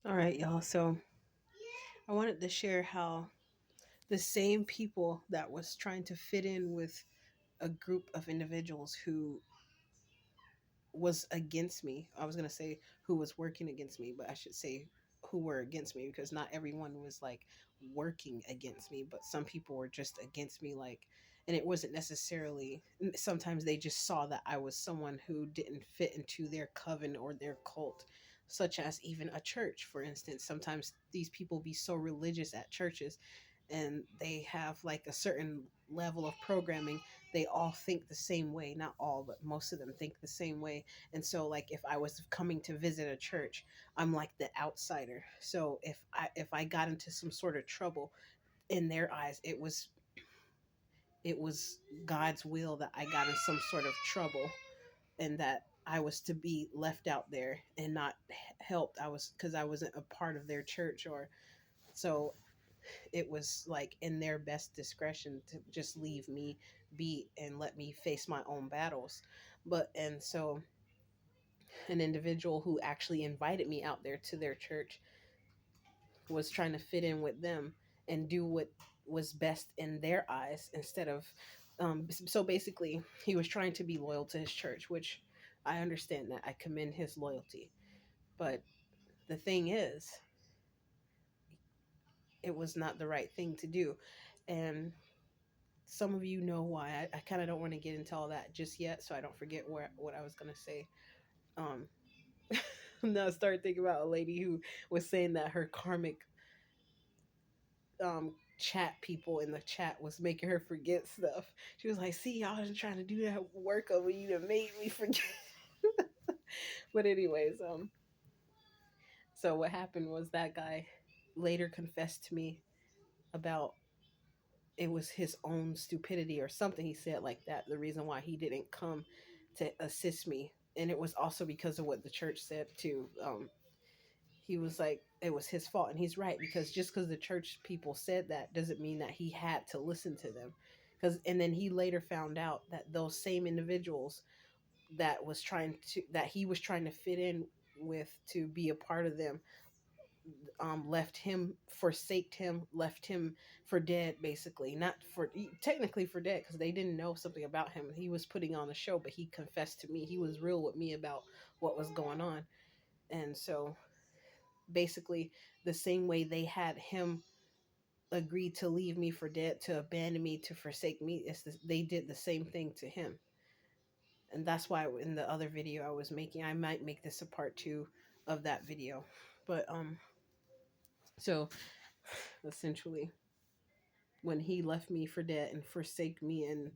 All right, y'all. So I wanted to share how the same people that was trying to fit in with a group of individuals who was against me. I was going to say who was working against me, but I should say who were against me because not everyone was like working against me, but some people were just against me like and it wasn't necessarily sometimes they just saw that I was someone who didn't fit into their coven or their cult, such as even a church, for instance. Sometimes these people be so religious at churches and they have like a certain level of programming. They all think the same way, not all, but most of them think the same way. And so like if I was coming to visit a church, I'm like the outsider. So if I got into some sort of trouble, in their eyes it was God's will that I got in some sort of trouble, and that I was to be left out there and not helped. I was because I wasn't a part of their church, or so it was like in their best discretion to just leave me be and let me face my own battles. But and so an individual who actually invited me out there to their church was trying to fit in with them and do what was best in their eyes instead of so basically he was trying to be loyal to his church, which I understand, that I commend his loyalty. But the thing is, it was not the right thing to do. And some of you know why. I kind of don't want to get into all that just yet, so I don't forget what I was gonna say. Um, now I started thinking about a lady who was saying that her karmic chat people in the chat was making her forget stuff. She was like, "See, y'all just trying to do that work over you that made me forget." But anyways, so what happened was that guy later confessed to me about it was his own stupidity or something he said like that, the reason why he didn't come to assist me. And it was also because of what the church said too. He was like it was his fault, and he's right, because just because the church people said that doesn't mean that he had to listen to them. Because and then he later found out that those same individuals that he was trying to fit in with to be a part of them, left him, forsaked him, left him for dead, basically. Not for technically for dead, because they didn't know something about him. He was putting on a show, but he confessed to me. He was real with me about what was going on. And so basically, the same way they had him agree to leave me for dead, to abandon me, to forsake me, they did the same thing to him. And that's why in the other video I was making, I might make this a part two of that video. But so essentially, when he left me for dead and forsake me and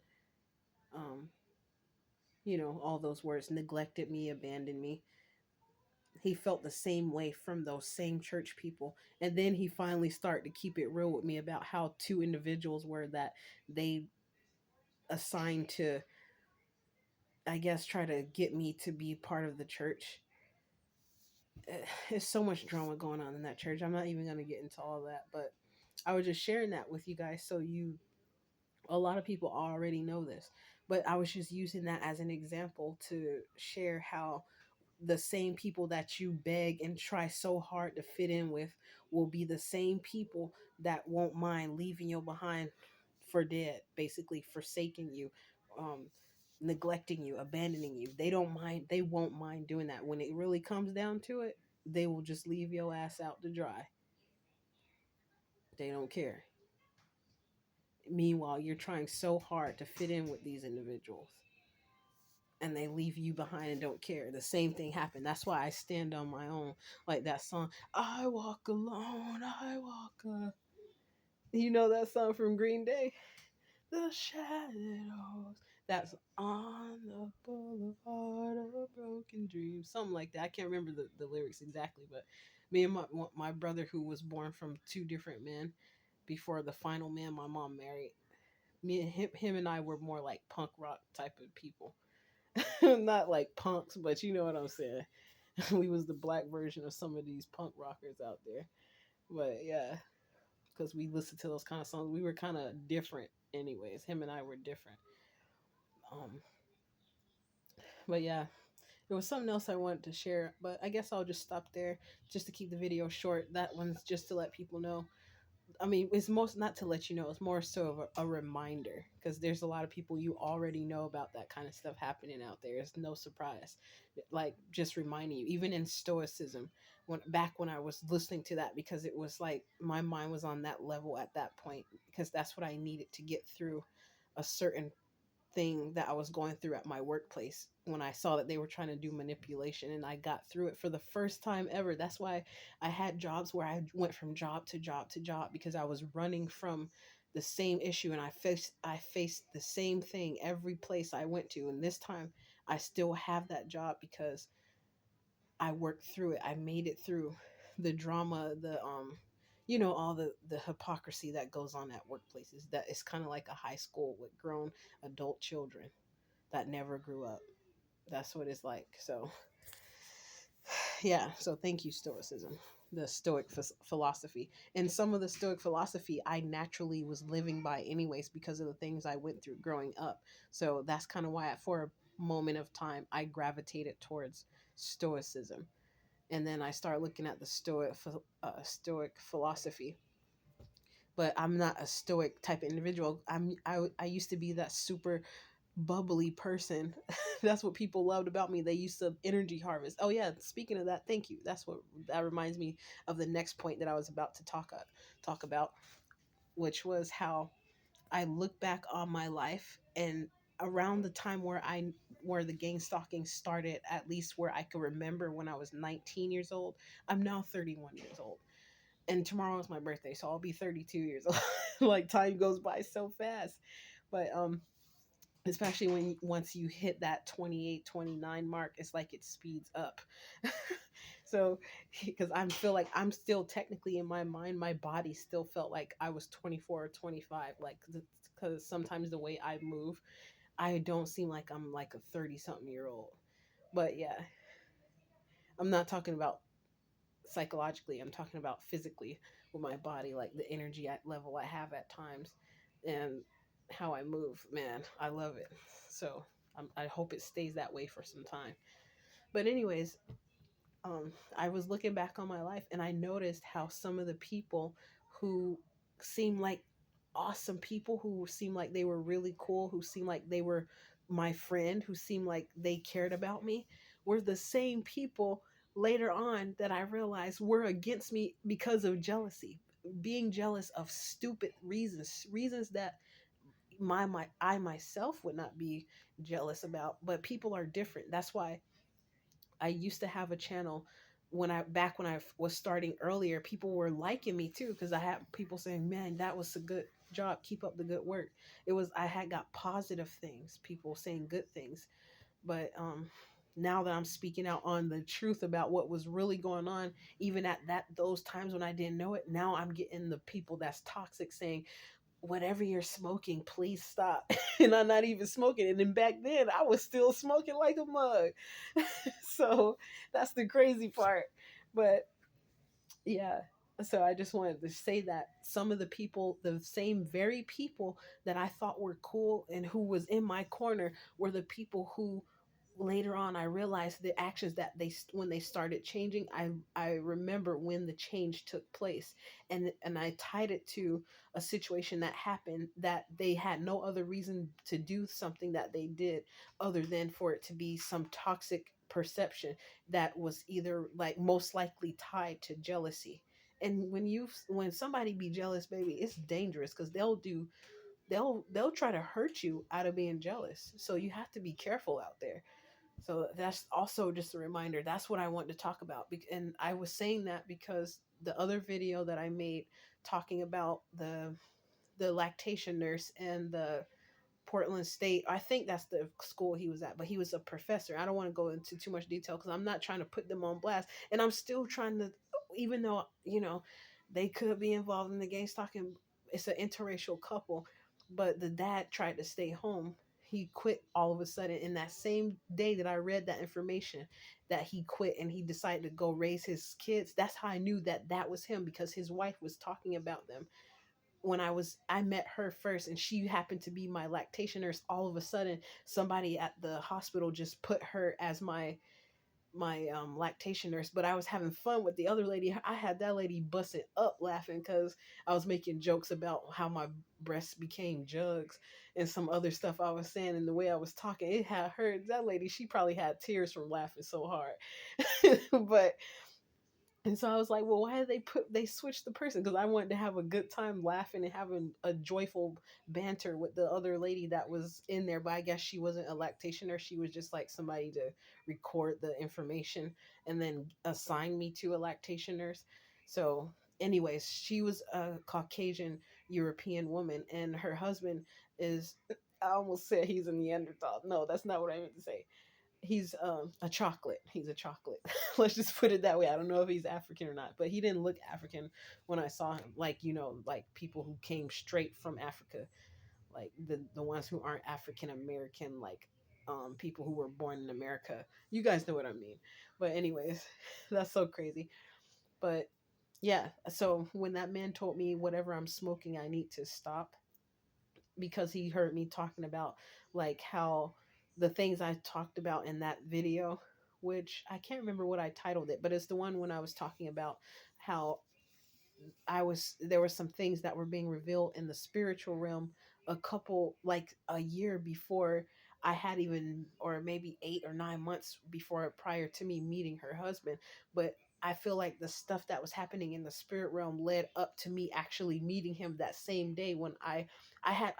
um all those words, neglected me, abandoned me, he felt the same way from those same church people. And then he finally started to keep it real with me about how two individuals were that they assigned to, I guess, try to get me to be part of the church. There's so much drama going on in that church. I'm not even going to get into all that, but I was just sharing that with you guys, so you a lot of people already know this, but I was just using that as an example to share how the same people that you beg and try so hard to fit in with will be the same people that won't mind leaving you behind for dead, basically forsaking you, um, neglecting you, abandoning you. They won't mind doing that. When it really comes down to it, they will just leave your ass out to dry. They don't care. Meanwhile, you're trying so hard to fit in with these individuals, and they leave you behind and don't care. The same thing happened. That's why I stand on my own. Like that song, I walk alone, I walk you know that song from Green Day? The shadows that's on the boulevard of broken dreams. Something like that. I can't remember the lyrics exactly, but me and my brother, who was born from two different men before the final man my mom married, me and him and I were more like punk rock type of people. Not like punks, but you know what I'm saying. We was the black version of some of these punk rockers out there. But yeah, because we listened to those kind of songs, we were kind of different. Anyways, him and I were different. Um, but yeah, There was something else I wanted to share, but I guess I'll just stop there just to keep the video short. That one's just to let people know. I mean, it's most not to let you know, it's more so of a reminder because there's a lot of people you already know about that kind of stuff happening out there. It's no surprise. Like, just reminding you, even in Stoicism, when I was listening to that, because it was like my mind was on that level at that point, because that's what I needed to get through a certain thing that I was going through at my workplace when I saw that they were trying to do manipulation, and I got through it for the first time ever. That's why I had jobs where I went from job to job to job, because I was running from the same issue, and I faced the same thing every place I went to, and this time I still have that job because I worked through it. I made it through the drama, the all the hypocrisy that goes on at workplaces. That it's kind of like a high school with grown adult children that never grew up. That's what it's like. So, yeah. So, thank you, Stoicism, the Stoic philosophy. And some of the Stoic philosophy I naturally was living by, anyways, because of the things I went through growing up. So, that's kind of why, for a moment of time, I gravitated towards Stoicism. And then I started looking at the Stoic philosophy. But I'm not a Stoic type of individual. I used to be that super bubbly person. That's what people loved about me. They used to energy harvest. Oh yeah, speaking of that, thank you. That reminds me of the next point that I was about to talk about, which was how I look back on my life, and around the time where the gang stalking started, at least where I could remember, when I was 19 years old. I'm now 31 years old. And tomorrow is my birthday, so I'll be 32 years old. Like, time goes by so fast. But especially when once you hit that 28, 29 mark, it's like it speeds up. So, because I feel like I'm still technically, in my mind, my body still felt like I was 24 or 25, like, because sometimes the way I move, I don't seem like I'm like a 30 something year old. But yeah, I'm not talking about psychologically, I'm talking about physically with my body, like the energy at level I have at times, and how I move. Man, I love it. So I hope it stays that way for some time. But anyways, I was looking back on my life, and I noticed how some of the people who seemed like awesome people, who seemed like they were really cool, who seemed like they were my friend, who seemed like they cared about me, were the same people later on that I realized were against me because of jealousy, being jealous of stupid reasons that I myself would not be jealous about. But people are different. That's why I used to have a channel when I was starting earlier. People were liking me too, because I had people saying, "Man, that was a good job. Keep up the good work." I had got positive things, people saying good things. But now that I'm speaking out on the truth about what was really going on, even at those times when I didn't know it, now I'm getting the people that's toxic saying, "Whatever you're smoking, please stop." And I'm not even smoking. And then back then, I was still smoking like a mug. So that's the crazy part. But yeah. So I just wanted to say that some of the people, the same very people that I thought were cool and who was in my corner, were the people who later on I realized the actions that when they started changing. I remember when the change took place, and I tied it to a situation that happened, that they had no other reason to do something that they did other than for it to be some toxic perception that was either, like, most likely tied to jealousy. And when somebody be jealous, baby, it's dangerous, because they'll try to hurt you out of being jealous. So you have to be careful out there. So that's also just a reminder. That's what I want to talk about. And I was saying that because the other video that I made talking about the lactation nurse and the Portland State, I think that's the school he was at, but he was a professor. I don't want to go into too much detail because I'm not trying to put them on blast. And I'm still trying to, even though, they could be involved in the gang stalking, it's an interracial couple, but the dad tried to stay home. He quit all of a sudden in that same day that I read that information, that he quit and he decided to go raise his kids. That's how I knew that that was him, because his wife was talking about them when I met her first, and she happened to be my lactation nurse. All of a sudden, somebody at the hospital just put her as my lactation nurse, but I was having fun with the other lady. I had that lady busting up laughing because I was making jokes about how my breasts became jugs and some other stuff I was saying, and the way I was talking, it had her, that lady, she probably had tears from laughing so hard. But and so I was like, well, why did they switch the person? Because I wanted to have a good time laughing and having a joyful banter with the other lady that was in there. But I guess she wasn't a lactation nurse. She was just like somebody to record the information and then assign me to a lactation nurse. So, anyways, she was a Caucasian European woman, and her husband is, I almost said he's a Neanderthal. No, that's not what I meant to say. He's a chocolate. He's a chocolate. Let's just put it that way. I don't know if he's African or not, but he didn't look African when I saw him. Like, like people who came straight from Africa, like the ones who aren't African American, like people who were born in America. You guys know what I mean. But anyways, that's so crazy. But yeah, so when that man told me whatever I'm smoking, I need to stop, because he heard me talking about like how the things I talked about in that video, which I can't remember what I titled it, but it's the one when I was talking about how there were some things that were being revealed in the spiritual realm like a year before I had even, or maybe 8 or 9 months before, prior to me meeting her husband. But I feel like the stuff that was happening in the spirit realm led up to me actually meeting him that same day, when I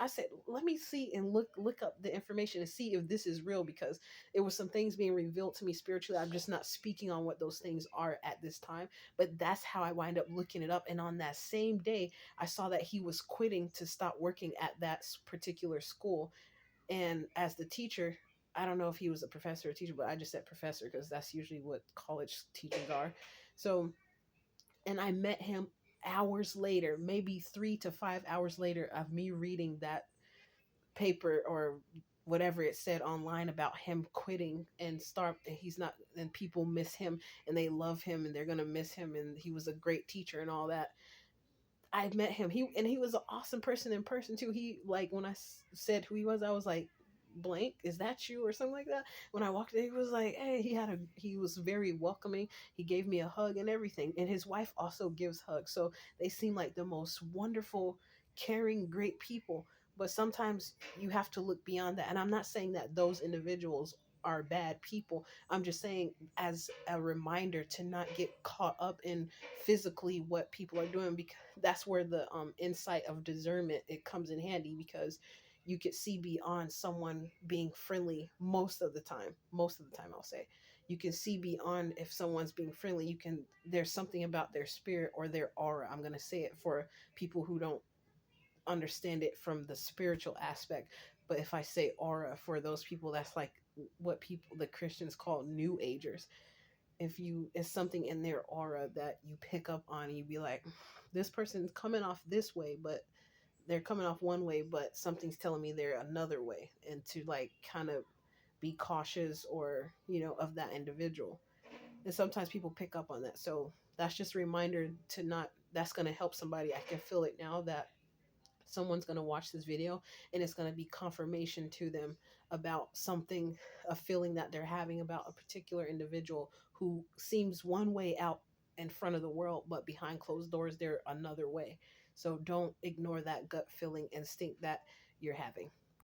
said, let me see and look up the information and see if this is real, because it was some things being revealed to me spiritually. I'm just not speaking on what those things are at this time, but that's how I wind up looking it up. And on that same day, I saw that he was quitting to stop working at that particular school. And as the teacher, I don't know if he was a professor or teacher, but I just said professor because that's usually what college teachers are. So, and I met him hours later, maybe 3 to 5 hours later, of me reading that paper or whatever it said online about him quitting and start, and he's not, and people miss him and they love him and they're gonna miss him, and he was a great teacher and all that. I met him. He was an awesome person in person too. He, like, when I said who he was, I was like, "Blank, is that you?" or something like that. When I walked in, he was like, "Hey," he was very welcoming. He gave me a hug and everything. And his wife also gives hugs. So they seem like the most wonderful, caring, great people. But sometimes you have to look beyond that. And I'm not saying that those individuals are bad people. I'm just saying, as a reminder, to not get caught up in physically what people are doing, because that's where the insight of discernment, it comes in handy, because you could see beyond someone being friendly most of the time. I'll say you can see beyond, if someone's being friendly, you can, there's something about their spirit or their aura. I'm going to say it for people who don't understand it from the spiritual aspect, but if I say aura for those people, that's like what people, the Christians, call new agers. If you, it's something in their aura that you pick up on, and you be like, this person's coming off this way, but they're coming off one way, but something's telling me they're another way, and to like kind of be cautious, or of that individual. And sometimes people pick up on that. So that's just a reminder to not, that's going to help somebody. I can feel it now that someone's going to watch this video, and it's going to be confirmation to them about something, a feeling that they're having about a particular individual who seems one way out in front of the world, but behind closed doors they're another way. So don't ignore that gut feeling instinct that you're having.